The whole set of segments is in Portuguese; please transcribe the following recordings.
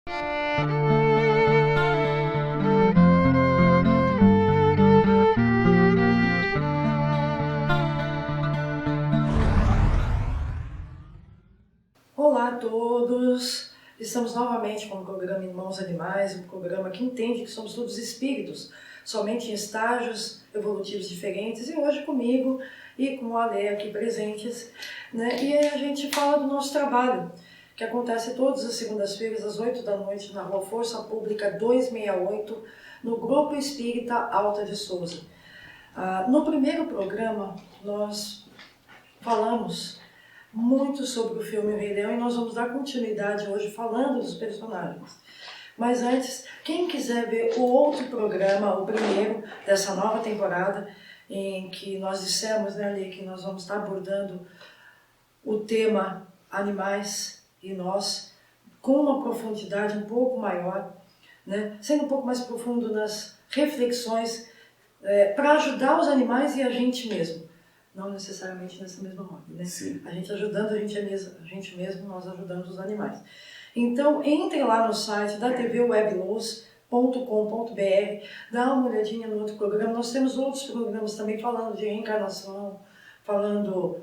Olá a todos! Estamos novamente com o programa Irmãos Animais, um programa que entende que somos todos espíritos, somente em estágios evolutivos diferentes, e hoje comigo e com o Ale aqui presentes, né? E a gente fala do nosso trabalho, que acontece todas as segundas-feiras às 8 da noite na Rua Força Pública 268, no Grupo Espírita Alta de Souza. No primeiro programa nós falamos muito sobre o filme O Rei Leão e nós vamos dar continuidade hoje falando dos personagens. Mas antes, quem quiser ver o outro programa, o primeiro dessa nova temporada, em que nós dissemos, né, Ali, que nós vamos estar abordando o tema animais e nós com uma profundidade um pouco maior, né, sendo um pouco mais profundo nas reflexões para ajudar os animais e a gente mesmo. Não necessariamente nessa mesma ordem, né? Sim. A gente ajudando a gente mesmo, nós ajudamos os animais. Então, entre lá no site da tvwebluz.com.br, dá uma olhadinha no outro programa. Nós temos outros programas também falando de reencarnação, falando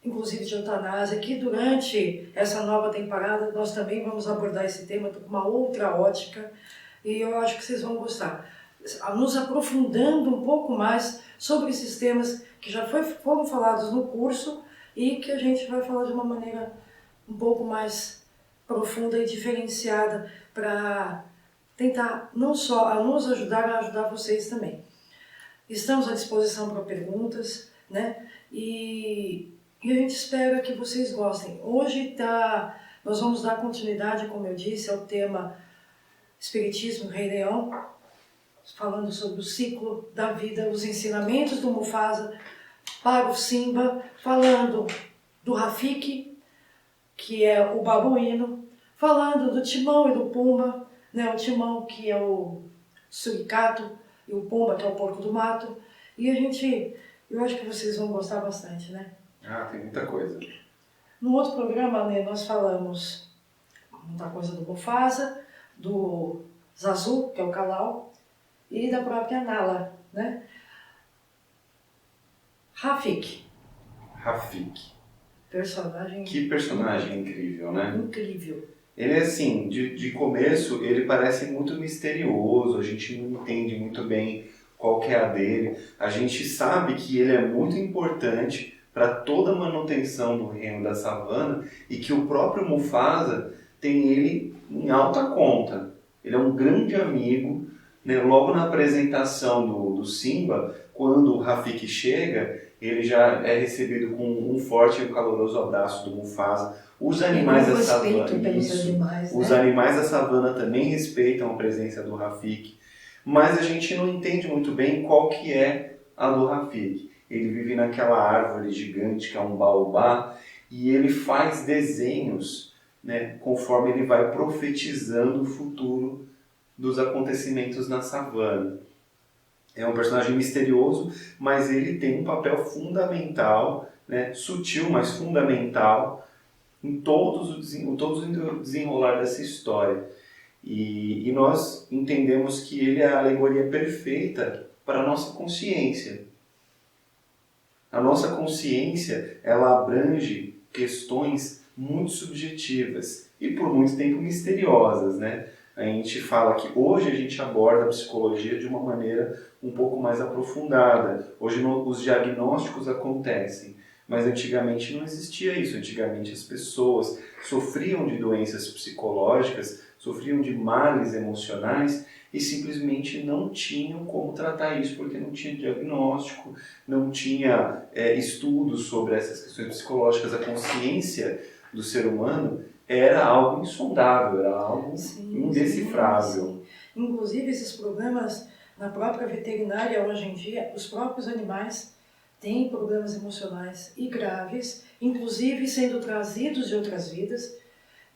inclusive de eutanásia, que durante essa nova temporada nós também vamos abordar esse tema com uma outra ótica e eu acho que vocês vão gostar. Nos aprofundando um pouco mais sobre esses temas que já foram falados no curso e que a gente vai falar de uma maneira um pouco mais profunda e diferenciada para tentar não só a nos ajudar, a ajudar vocês também. Estamos à disposição para perguntas, né? E a gente espera que vocês gostem. Hoje nós vamos dar continuidade, como eu disse, ao tema Espiritismo Rei Leão, falando sobre o ciclo da vida, os ensinamentos do Mufasa para o Simba, falando do Rafiki, que é o babuíno, falando do Timão e do Pumba, né? O Timão que é o suricato e o Pumba que é o porco do mato. E eu acho que vocês vão gostar bastante, né? Tem muita coisa. No outro programa, né, nós falamos muita coisa do Mufasa, do Zazu, que é o Kalaw, e da própria Nala, né? Rafiki. Personagem... Que personagem incrível, né? Incrível. Ele é assim, de começo, ele parece muito misterioso, a gente não entende muito bem qual que é a dele. A gente sabe que ele é muito importante para toda a manutenção do reino da savana e que o próprio Mufasa tem ele em alta conta. Ele é um grande amigo, né? Logo na apresentação do Simba, quando o Rafiki chega, ele já é recebido com um forte e um caloroso abraço do Mufasa. Os animais da savana, os animais da savana também respeitam a presença do Rafiki, mas a gente não entende muito bem qual que é a do Rafiki. Ele vive naquela árvore gigante que é um baobá e ele faz desenhos, né, conforme ele vai profetizando o futuro dos acontecimentos na savana. É um personagem misterioso, mas ele tem um papel fundamental, né, sutil, mas fundamental, em todos o desenrolar dessa história. E nós entendemos que ele é a alegoria perfeita para a nossa consciência. A nossa consciência, ela abrange questões muito subjetivas e por muito tempo misteriosas, né? A gente fala que hoje a gente aborda a psicologia de uma maneira um pouco mais aprofundada. Hoje os diagnósticos acontecem, mas antigamente não existia isso. Antigamente as pessoas sofriam de doenças psicológicas, sofriam de males emocionais e simplesmente não tinham como tratar isso, porque não tinha diagnóstico, não tinha estudos sobre essas questões psicológicas. A consciência do ser humano era algo insondável, era algo indecifrável. Sim. Inclusive esses problemas na própria veterinária hoje em dia, os próprios animais têm problemas emocionais e graves, inclusive sendo trazidos de outras vidas.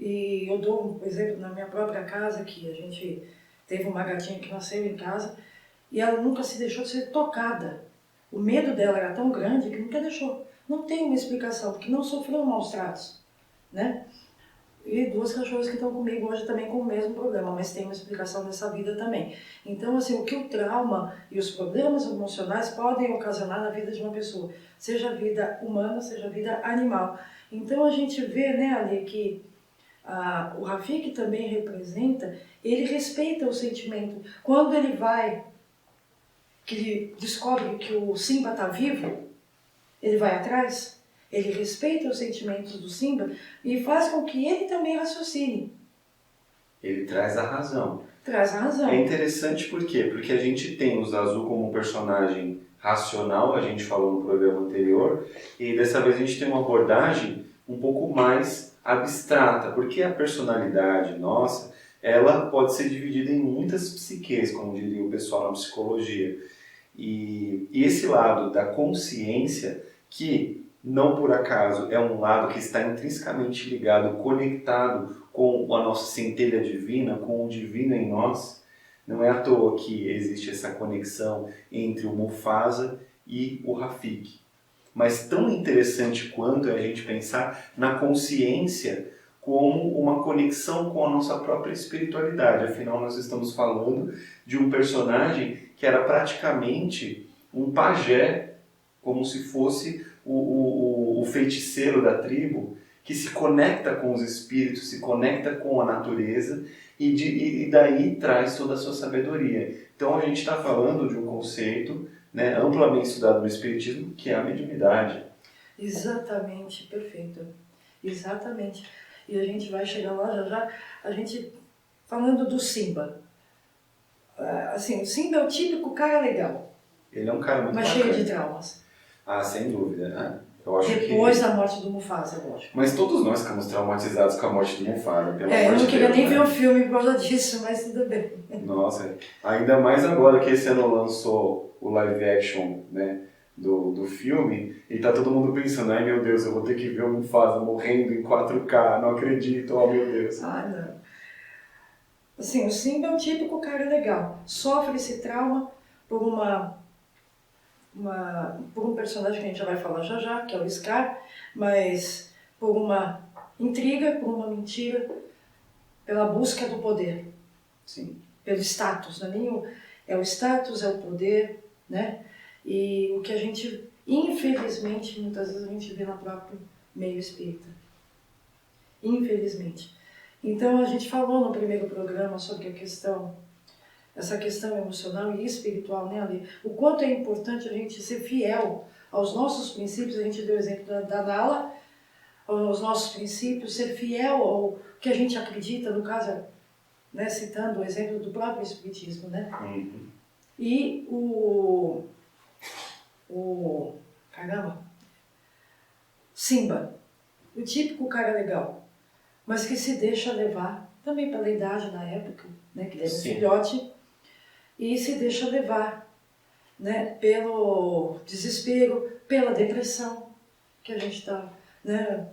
E eu dou um exemplo na minha própria casa, que a gente teve uma gatinha que nasceu em casa e ela nunca se deixou de ser tocada. O medo dela era tão grande que nunca deixou. Não tem uma explicação, porque não sofreu maus tratos, né? E 2 cachorras que estão comigo hoje também com o mesmo problema, mas tem uma explicação nessa vida também. Então, assim, o que o trauma e os problemas emocionais podem ocasionar na vida de uma pessoa, seja a vida humana, seja a vida animal. Então, a gente vê, né, Ali, que o Rafiki também representa, ele respeita o sentimento. Quando ele vai, que ele descobre que o Simba está vivo, ele vai atrás. Ele respeita os sentimentos do Simba e faz com que ele também raciocine. Ele traz a razão. Traz a razão. É interessante por quê? Porque a gente tem o Zazu como um personagem racional, a gente falou no programa anterior, e dessa vez a gente tem uma abordagem um pouco mais abstrata, porque a personalidade nossa, ela pode ser dividida em muitas psiques, como diria o pessoal na psicologia. E esse lado da consciência, que não por acaso é um lado que está intrinsecamente ligado, conectado com a nossa centelha divina, com o divino em nós. Não é à toa que existe essa conexão entre o Mufasa e o Rafiki. Mas tão interessante quanto é a gente pensar na consciência como uma conexão com a nossa própria espiritualidade. Afinal, nós estamos falando de um personagem que era praticamente um pajé, como se fosse o feiticeiro da tribo, que se conecta com os espíritos, se conecta com a natureza e daí traz toda a sua sabedoria. Então a gente está falando de um conceito, né, amplamente estudado no espiritismo, que é a mediunidade. Exatamente, perfeito. Exatamente. E a gente vai chegar lá já já, a gente falando do Simba. Assim, o Simba é o típico cara legal. Ele é um cara muito mas bacana. cheio de traumas. Ah, sem dúvida, né? Eu acho Depois da morte do Mufasa, lógico. Mas todos nós ficamos traumatizados com a morte do Mufasa. Eu não queria nem ver o filme por causa disso, mas tudo bem. Nossa, ainda mais agora que esse ano lançou o live action, né, do filme, e tá todo mundo pensando, ai meu Deus, eu vou ter que ver o Mufasa morrendo em 4K, não acredito, oh meu Deus. Ah, não. Assim, o Simba é um típico cara legal. Sofre esse trauma por por um personagem que a gente já vai falar já já, que é o Scar, mas por uma intriga, por uma mentira, pela busca do poder. Sim. Pelo status, não é nem é o status, é o poder, né? E o que a gente, infelizmente, muitas vezes a gente vê no próprio meio espírita. Infelizmente. Então a gente falou no primeiro programa sobre essa questão emocional e espiritual, né, Ali? O quanto é importante a gente ser fiel aos nossos princípios. A gente deu o exemplo da Nala, aos nossos princípios, ser fiel ao que a gente acredita, no caso, né, citando o exemplo do próprio espiritismo, né? Uhum. E caramba, Simba, o típico cara legal, mas que se deixa levar, também pela idade na época, né, que ele era um filhote, e se deixa levar, né, pelo desespero, pela depressão, que a gente está, né,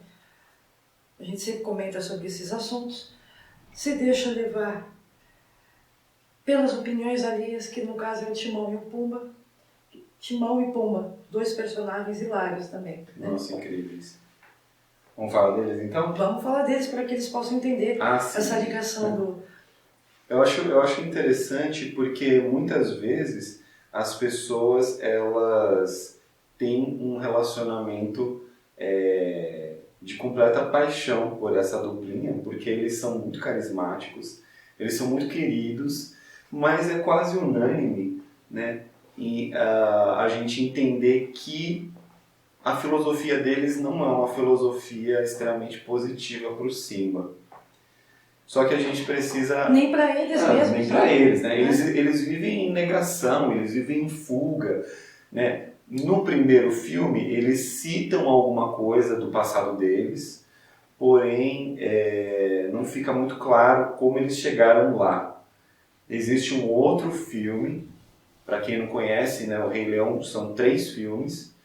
a gente sempre comenta sobre esses assuntos, se deixa levar pelas opiniões alheias, que no caso é o Timão e o Pumba. Timão e Pumba, 2 personagens hilários também. Né? Nossa, incríveis. Vamos falar deles então? Vamos falar deles para que eles possam entender essa ligação do... Eu acho interessante porque muitas vezes as pessoas elas têm um relacionamento de completa paixão por essa duplinha, porque eles são muito carismáticos, eles são muito queridos, mas é quase unânime, né? E a gente entender que a filosofia deles não é uma filosofia extremamente positiva para o Simba. Só que a gente precisa... Nem para eles mesmos. Nem para eles, né? Eles vivem em negação, eles vivem em fuga, né? No primeiro filme, eles citam alguma coisa do passado deles, porém não fica muito claro como eles chegaram lá. Existe um outro filme, para quem não conhece, né, o Rei Leão, são 3 filmes.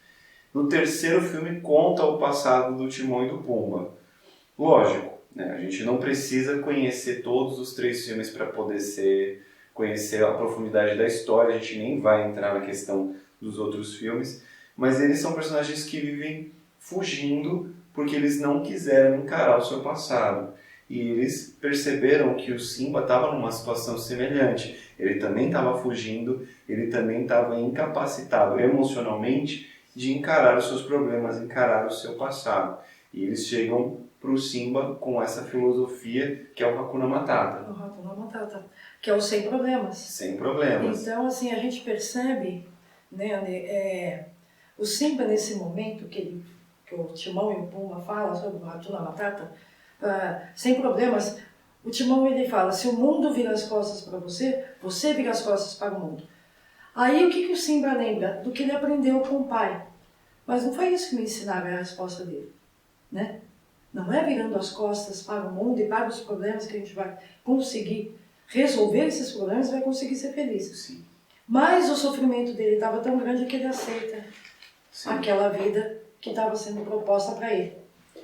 No terceiro filme conta o passado do Timão e do Pumba. Lógico, né, a gente não precisa conhecer todos os 3 filmes para poder conhecer a profundidade da história, a gente nem vai entrar na questão dos outros filmes, mas eles são personagens que vivem fugindo porque eles não quiseram encarar o seu passado. e eles perceberam que o Simba estava numa situação semelhante. Ele também estava fugindo, ele também estava incapacitado emocionalmente de encarar os seus problemas, encarar o seu passado. E eles chegam para o Simba com essa filosofia que é o Hakuna Matata. O Hakuna Matata, que é o sem problemas. Sem problemas. Então, assim, a gente percebe, né, o Simba nesse momento que o Timão e o Pumba falam sobre o Hakuna Matata, sem problemas, o Timão ele fala, se o mundo vira as costas para você, você vira as costas para o mundo. Aí o que o Simba lembra? Do que ele aprendeu com o pai. Mas não foi isso que me ensinaram, é a resposta dele, né? Não é virando as costas para o mundo e para os problemas que a gente vai conseguir resolver esses problemas e vai conseguir ser feliz. Sim. Mas o sofrimento dele estava tão grande que ele aceita Sim. aquela vida que estava sendo proposta para ele.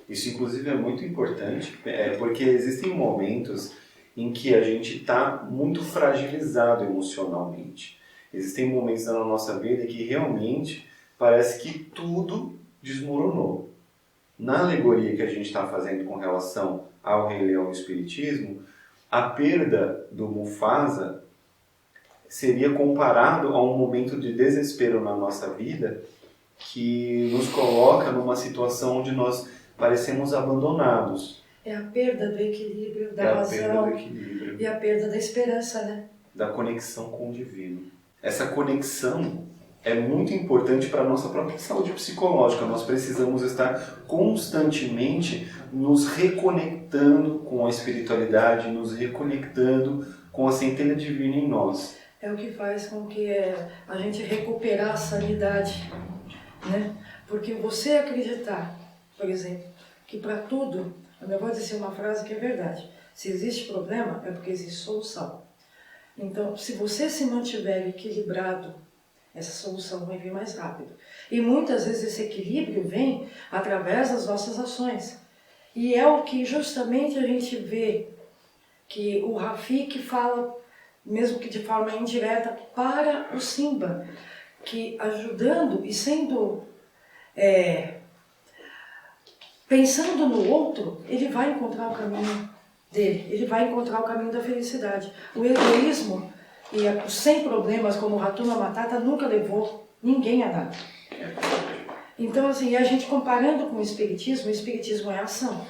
Isso, inclusive, é muito importante, porque existem momentos em que a gente está muito fragilizado emocionalmente. Existem momentos na nossa vida que realmente parece que tudo desmoronou. Na alegoria que a gente está fazendo com relação ao Rei Leão e o Espiritismo, a perda do Mufasa seria comparado a um momento de desespero na nossa vida que nos coloca numa situação onde nós parecemos abandonados. É a perda do equilíbrio, da razão e a perda da esperança, né? Da conexão com o divino. Essa conexão é muito importante para a nossa própria saúde psicológica. Nós precisamos estar constantemente nos reconectando com a espiritualidade, nos reconectando com a centelha divina em nós. É o que faz com que a gente recuperar a sanidade, né? Porque você acreditar, por exemplo, que para tudo, eu vou dizer uma frase que é verdade, se existe problema é porque existe solução. Então, se você se mantiver equilibrado, essa solução vai vir mais rápido. E muitas vezes esse equilíbrio vem através das nossas ações. E é o que justamente a gente vê que o Rafiki fala, mesmo que de forma indireta, para o Simba, que ajudando e sendo, pensando no outro, ele vai encontrar o caminho dele, ele vai encontrar o caminho da felicidade. O egoísmo e os sem problemas, como o Hakuna Matata, nunca levou ninguém a nada. Então, assim, a gente comparando com o Espiritismo é ação.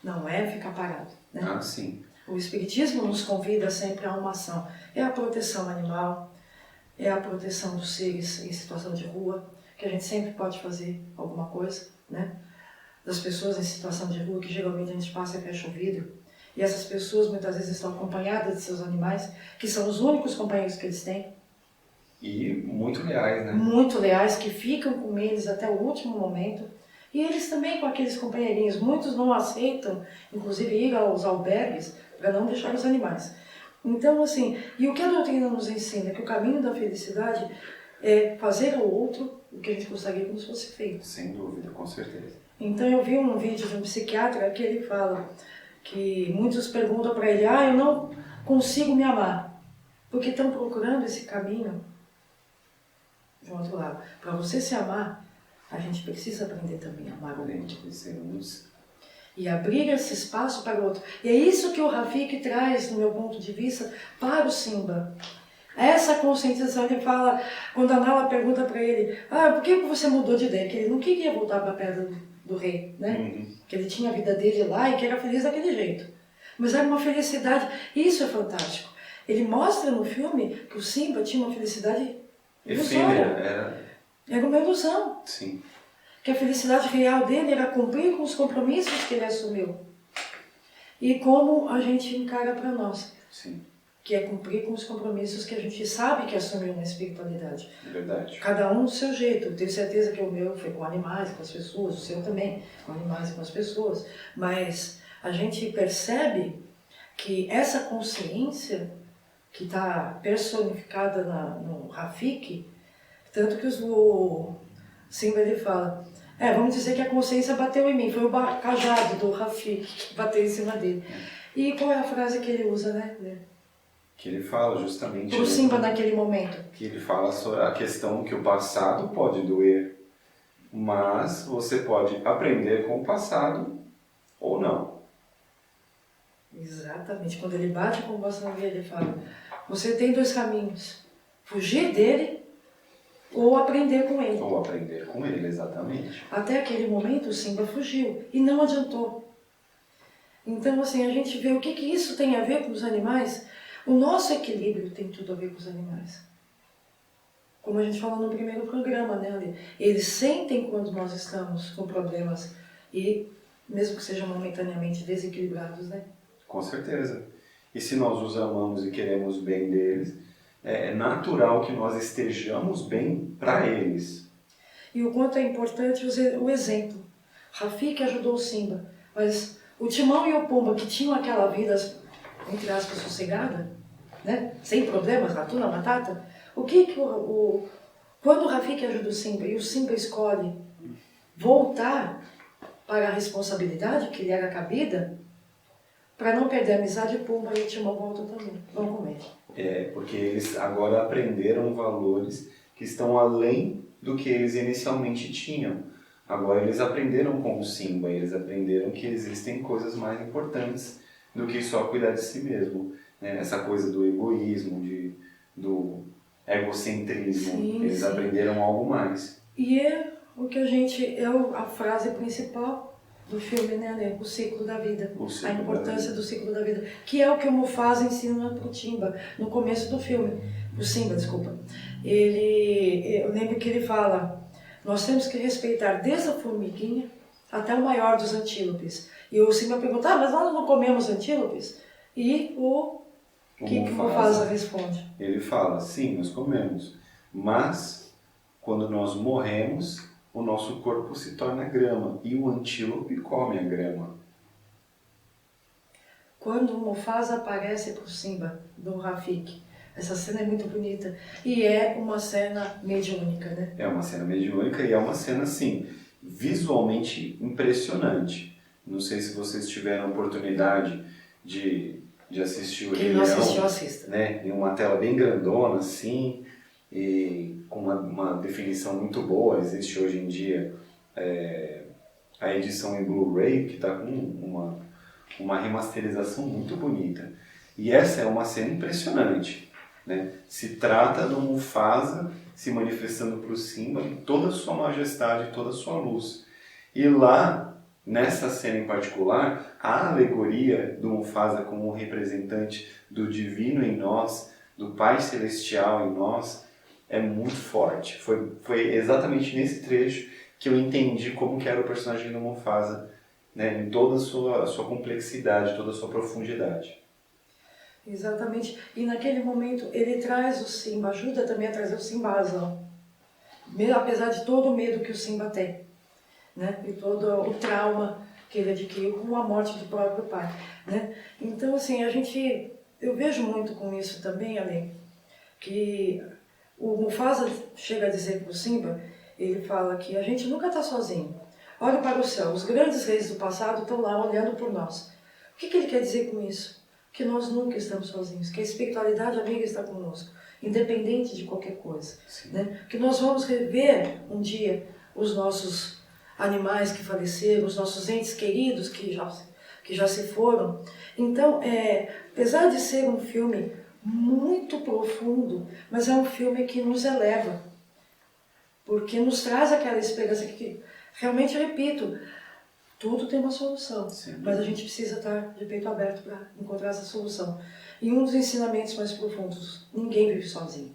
Não é ficar parado, né? Ah, sim. O Espiritismo nos convida sempre a uma ação. É a proteção animal, é a proteção dos seres em situação de rua, que a gente sempre pode fazer alguma coisa, né? Das pessoas em situação de rua, que geralmente a gente passa e fecha o vidro. E essas pessoas muitas vezes estão acompanhadas de seus animais, que são os únicos companheiros que eles têm. E muito leais, né? Muito leais, que ficam com eles até o último momento. E eles também com aqueles companheirinhos. Muitos não aceitam, inclusive, ir aos albergues para não deixar os animais. Então, assim, e o que a doutrina nos ensina? Que o caminho da felicidade é fazer ao outro o que a gente gostaria que nos fosse feito. Sem dúvida, com certeza. Então, eu vi um vídeo de um psiquiatra que ele fala que muitos perguntam para ele, eu não consigo me amar, porque estão procurando esse caminho de outro lado. Para você se amar, a gente precisa aprender também a amar o outro. E abrir esse espaço para o outro. E é isso que o Rafiki traz, no meu ponto de vista, para o Simba. Essa conscientização, ele fala, quando a Nala pergunta para ele, por que você mudou de ideia? Que ele não queria voltar para a pedra do rei, né? Uhum. Que ele tinha a vida dele lá e que era feliz daquele jeito. Mas era uma felicidade, isso é fantástico. Ele mostra no filme que o Simba tinha uma felicidade efêmera, era uma ilusão. Sim. Que a felicidade real dele era cumprir com os compromissos que ele assumiu. E como a gente encara para nós. Sim. Que é cumprir com os compromissos que a gente sabe que assumiu na espiritualidade. Verdade. Cada um do seu jeito. Eu tenho certeza que o meu foi com animais, com as pessoas, o seu também, com animais e com as pessoas. Mas a gente percebe que essa consciência que está personificada no Rafiki, tanto que o Simba ele fala, vamos dizer que a consciência bateu em mim, foi o cajado do Rafiki que bateu em cima dele. E qual é a frase que ele usa, né? Que ele fala justamente... Pro Simba naquele momento. Que ele fala sobre a questão que o passado pode doer, mas você pode aprender com o passado ou não. Exatamente. Quando ele bate com o bastão, ele fala, você tem dois caminhos, fugir dele ou aprender com ele. Ou aprender com ele, exatamente. Até aquele momento o Simba fugiu e não adiantou. Então, assim, a gente vê o que isso tem a ver com os animais. O nosso equilíbrio tem tudo a ver com os animais. Como a gente falou no primeiro programa, né, Ale? Eles sentem quando nós estamos com problemas e, mesmo que sejam momentaneamente desequilibrados, né? Com certeza. E se nós os amamos e queremos o bem deles, é natural que nós estejamos bem para eles. E o quanto é importante o exemplo. Rafiki ajudou o Simba, mas o Timão e o Pumba, que tinham aquela vida, entre aspas, sossegada, né? Sem problemas, Ratuna Matata, quando o Rafiki ajuda o Simba e o Simba escolhe voltar para a responsabilidade que lhe era cabida, para não perder a amizade, o Pumba e o Timão voltam também, vão com ele. Porque eles agora aprenderam valores que estão além do que eles inicialmente tinham. Agora eles aprenderam com o Simba, eles aprenderam que existem coisas mais importantes do que só cuidar de si mesmo. Né? Essa coisa do egoísmo, do egocentrismo, sim, eles aprenderam algo mais. E é o que a frase principal do filme, né? O ciclo da vida, a importância do ciclo da vida, que é o que o Mufasa ensina para o Simba no começo do filme. O Simba, desculpa. Eu lembro que ele fala, nós temos que respeitar desde a formiguinha até o maior dos antílopes. E o Simba pergunta, mas nós não comemos antílopes? E o Mufasa responde? Ele fala, sim, nós comemos, mas quando nós morremos, o nosso corpo se torna grama e o antílope come a grama. Quando o Mufasa aparece para o Simba, do Rafiki, essa cena é muito bonita e é uma cena mediúnica, né? É uma cena mediúnica e é uma cena, assim, visualmente impressionante. Não sei se vocês tiveram oportunidade de assistir o Rei Leão. Quem não assistiu, assista. Né? Em uma tela bem grandona, assim, e com uma definição muito boa. Existe hoje em dia a edição em Blu-ray, que está com uma remasterização muito bonita. E essa é uma cena impressionante. Né? Se trata do Mufasa se manifestando para o Simba em toda a sua majestade, toda a sua luz. E lá, nessa cena em particular, a alegoria do Mufasa como representante do divino em nós, do Pai Celestial em nós, é muito forte. Foi exatamente nesse trecho que eu entendi como que era o personagem do Mufasa, né? Em toda a sua complexidade, toda a sua profundidade. Exatamente. E naquele momento ele traz o Simba, ajuda também a trazer o Simba à razão. Apesar de todo o medo que o Simba tem, né? E todo o trauma que ele adquiriu com a morte do próprio pai, né? Então, assim, eu vejo muito com isso também, Ale, que o Mufasa chega a dizer para o Simba, ele fala que a gente nunca está sozinho. Olha para o céu, os grandes reis do passado estão lá olhando por nós. O que ele quer dizer com isso? Que nós nunca estamos sozinhos, que a espiritualidade amiga está conosco, independente de qualquer coisa. Né? Que nós vamos rever um dia os nossos animais que faleceram, os nossos entes queridos que já se foram. Então, apesar de ser um filme muito profundo, mas é um filme que nos eleva, porque nos traz aquela esperança que, realmente, eu repito, tudo tem uma solução, mas a gente precisa estar de peito aberto para encontrar essa solução. E um dos ensinamentos mais profundos, ninguém vive sozinho.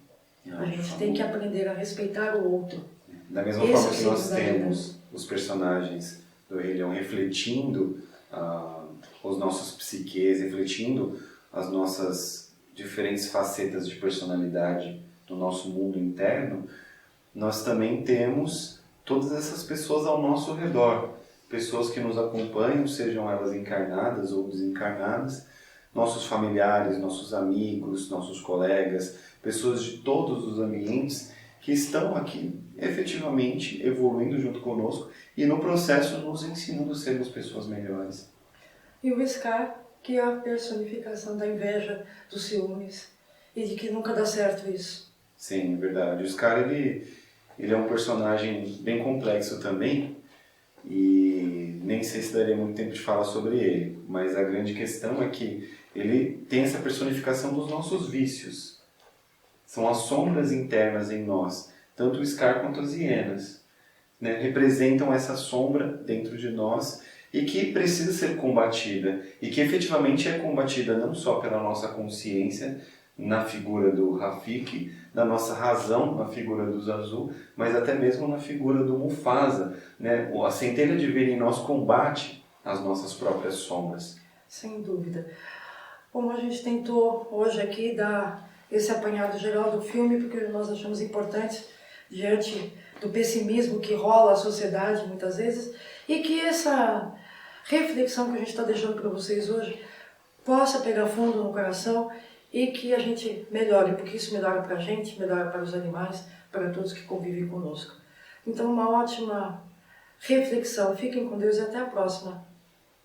A gente tem que aprender a respeitar o outro. Da mesma forma que nós temos os personagens do Rei Leão refletindo os nossos psiques, refletindo as nossas diferentes facetas de personalidade do nosso mundo interno, nós também temos todas essas pessoas ao nosso redor. Pessoas que nos acompanham, sejam elas encarnadas ou desencarnadas, nossos familiares, nossos amigos, nossos colegas, pessoas de todos os ambientes que estão aqui efetivamente evoluindo junto conosco e no processo nos ensinando a sermos pessoas melhores. E o Scar, que é a personificação da inveja, dos ciúmes e de que nunca dá certo isso. Sim, é verdade. O Scar ele é um personagem bem complexo também, e nem sei se daria muito tempo de falar sobre ele, mas a grande questão é que ele tem essa personificação dos nossos vícios. São as sombras internas em nós, tanto o Scar quanto as hienas, né? Representam essa sombra dentro de nós e que precisa ser combatida, e que efetivamente é combatida não só pela nossa consciência, na figura do Rafiki, da nossa razão, na figura do Zazu, mas até mesmo na figura do Mufasa, né? A centelha divina em nós combate as nossas próprias sombras. Sem dúvida. Bom, a gente tentou hoje aqui dar esse apanhado geral do filme, porque nós achamos importante, diante do pessimismo que rola a sociedade muitas vezes, e que essa reflexão que a gente está deixando para vocês hoje possa pegar fundo no coração e que a gente melhore, porque isso melhora para a gente, melhora para os animais, para todos que convivem conosco. Então, uma ótima reflexão. Fiquem com Deus e até a próxima,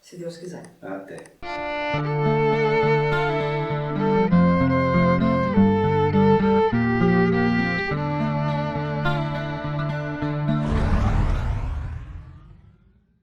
se Deus quiser. Até.